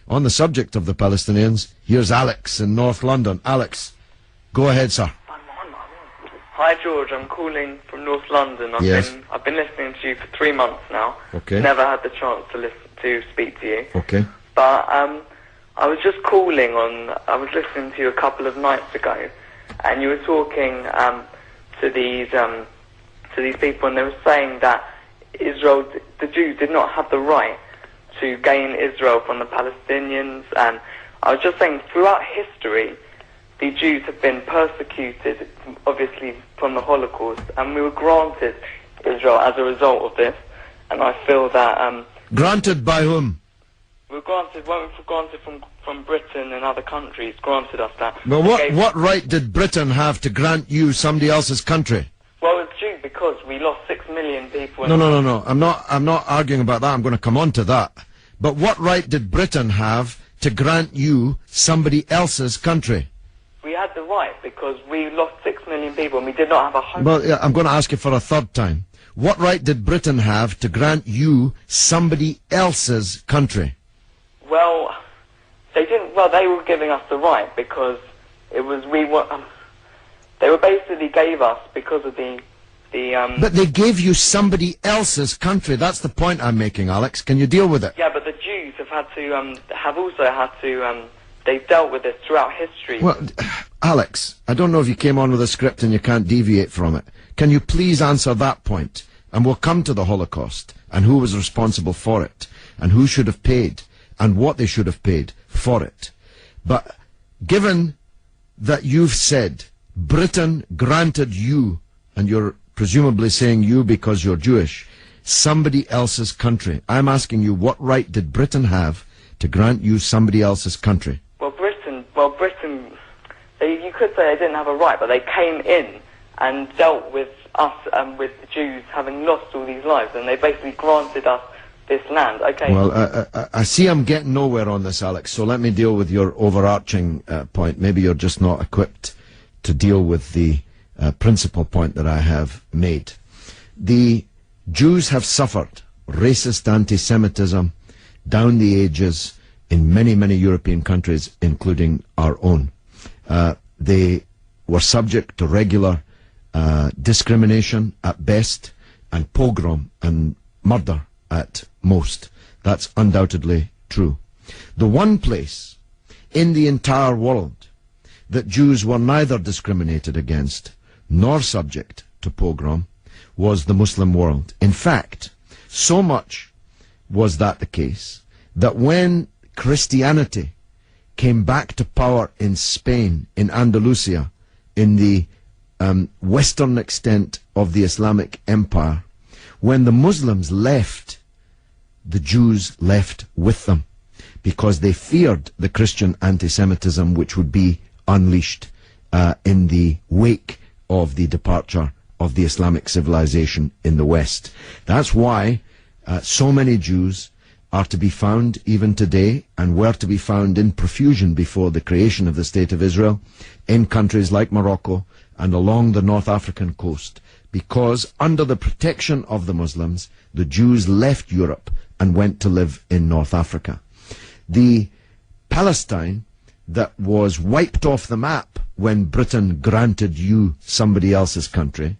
on the subject of the Palestinians. Here's Alex in North London. Alex, go ahead, sir. Hi George, I'm calling from North London. I've been listening to you for 3 months now. Okay. Never had the chance to speak to you. Okay. But I was just calling on. I was listening to you a couple of nights ago, and you were talking to these people, and they were saying that Israel, the Jews, did not have the right to gain Israel from the Palestinians. And I was just saying, throughout history, the Jews have been persecuted, obviously, from the Holocaust, and we were granted Israel as a result of this. And I feel that... granted by whom? We were granted from Britain and other countries, granted us that. Well, what right did Britain have to grant you somebody else's country? Well, it's due because we lost 6 million people... No. I'm not arguing about that. I'm going to come on to that. But what right did Britain have to grant you somebody else's country? We had the right because we lost 6 million people and we did not have a home. Well, yeah, I'm going to ask you for a third time. What right did Britain have to grant you somebody else's country? Well, they didn't. Well, they were giving us the right because it was they were basically gave us because of the. But they gave you somebody else's country. That's the point I'm making, Alex. Can you deal with it? Yeah, but the Jews have also had to. They've dealt with this throughout history. Well, Alex, I don't know if you came on with a script and you can't deviate from it. Can you please answer that point? And we'll come to the Holocaust and who was responsible for it and who should have paid and what they should have paid for it. But given that you've said Britain granted you, and you're presumably saying you because you're Jewish, somebody else's country, I'm asking you, what right did Britain have to grant you somebody else's country? Britain, you could say they didn't have a right, but they came in and dealt with us and with the Jews having lost all these lives, and they basically granted us this land. Okay. Well, I see I'm getting nowhere on this, Alex, so let me deal with your overarching point. Maybe you're just not equipped to deal with the principal point that I have made. The Jews have suffered racist anti-Semitism down the ages in many, many European countries, including our own. They were subject to regular discrimination at best, and pogrom and murder at most. That's undoubtedly true. The one place in the entire world that Jews were neither discriminated against nor subject to pogrom was the Muslim world. In fact, so much was that the case that when Christianity came back to power in Spain, in Andalusia, in the western extent of the Islamic Empire, when the Muslims left, the Jews left with them because they feared the Christian anti-Semitism which would be unleashed in the wake of the departure of the Islamic civilization in the West. That's why so many Jews are to be found even today, and were to be found in profusion before the creation of the State of Israel, in countries like Morocco and along the North African coast, because under the protection of the Muslims, the Jews left Europe and went to live in North Africa. The Palestine that was wiped off the map when Britain granted you somebody else's country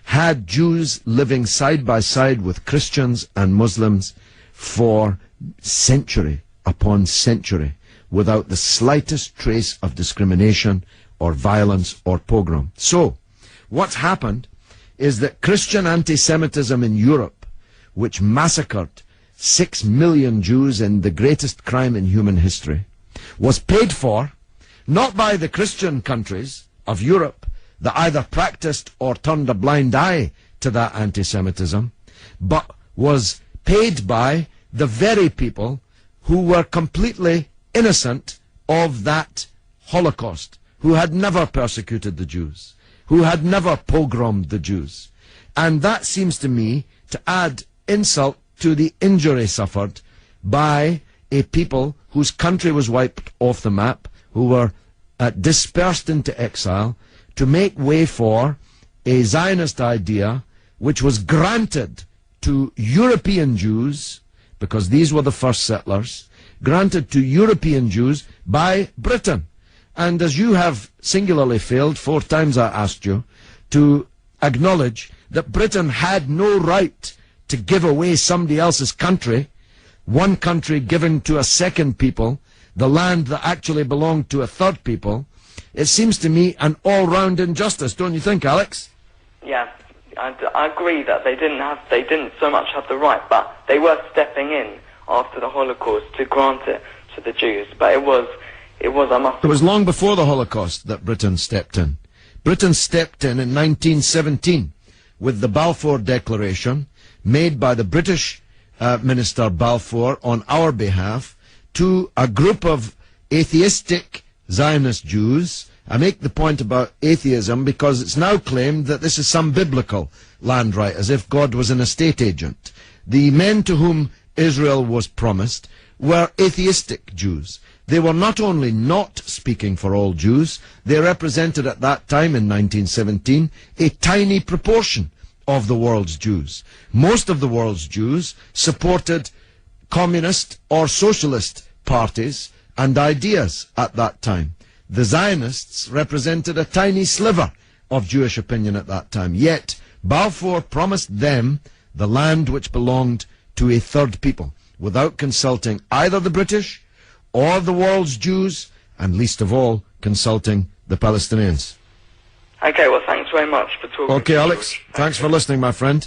had Jews living side by side with Christians and Muslims for century upon century without the slightest trace of discrimination or violence or pogrom. So, what's happened is that Christian anti-Semitism in Europe, which massacred 6 million Jews in the greatest crime in human history, was paid for not by the Christian countries of Europe that either practiced or turned a blind eye to that anti-Semitism, but was paid by the very people who were completely innocent of that Holocaust, who had never persecuted the Jews, who had never pogromed the Jews. And that seems to me to add insult to the injury suffered by a people whose country was wiped off the map, who were dispersed into exile, to make way for a Zionist idea which was granted to European Jews, because these were the first settlers, granted to European Jews by Britain. And as you have singularly failed, 4 times I asked you, to acknowledge that Britain had no right to give away somebody else's country, one country giving to a second people, the land that actually belonged to a third people, it seems to me an all-round injustice, don't you think, Alex? Yeah, I agree that they didn't so much have the right, but they were stepping in after the Holocaust to grant it to the Jews. But it was It was long before the Holocaust that Britain stepped in. Britain stepped in 1917 with the Balfour Declaration made by the British Minister Balfour on our behalf to a group of atheistic Zionist Jews. I make the point about atheism because it's now claimed that this is some biblical land right, as if God was an estate agent. The men to whom Israel was promised were atheistic Jews. They were not only not speaking for all Jews, they represented at that time in 1917 a tiny proportion of the world's Jews. Most of the world's Jews supported communist or socialist parties and ideas at that time. The Zionists represented a tiny sliver of Jewish opinion at that time. Yet Balfour promised them the land which belonged to a third people, without consulting either the British or the world's Jews, and least of all, consulting the Palestinians. Okay, well, thanks very much for talking. Okay, Alex, thanks for listening, my friend.